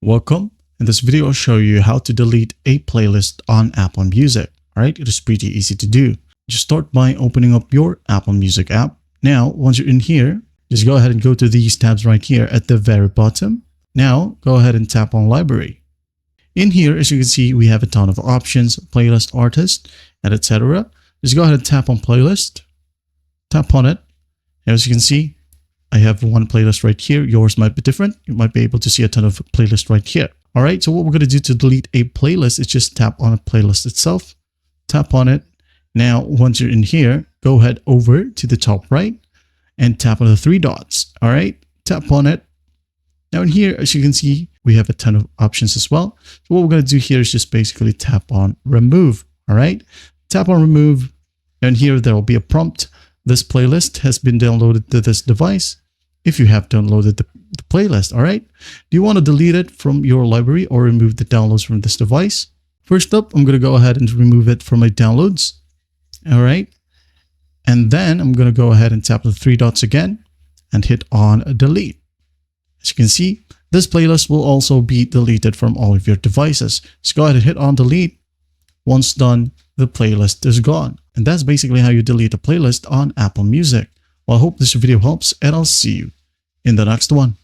Welcome. In this video, I'll show you how to delete a playlist on Apple Music. Alright, it is pretty easy to do. Just start by opening up your Apple Music app. Now, once you're in here, just go ahead and go to these tabs right here at the very bottom. Now, go ahead and tap on Library. In here, as you can see, we have a ton of options, playlist, artist, and etc. Just go ahead and tap on Playlist. Tap on it. As you can see, I have one playlist right here. Yours might be different. You might be able to see a ton of playlists right here. All right, so what we're going to do to delete a playlist is just tap on a playlist itself. Tap on it. Now, once you're in here, go ahead over to the top right and tap on the three dots. All right, tap on it. Now in here, as you can see, we have a ton of options as well. So what we're going to do here is just basically tap on Remove. All right, tap on Remove. And here there will be a prompt. This playlist has been downloaded to this device. If you have downloaded the playlist, all right? Do you want to delete it from your library or remove the downloads from this device? First up, I'm going to go ahead and remove it from my downloads. All right. And then I'm going to go ahead and tap the three dots again and hit on Delete. As you can see, this playlist will also be deleted from all of your devices. So go ahead and hit on Delete. Once done, the playlist is gone. And that's basically how you delete a playlist on Apple Music. Well, I hope this video helps, and I'll see you in the next one.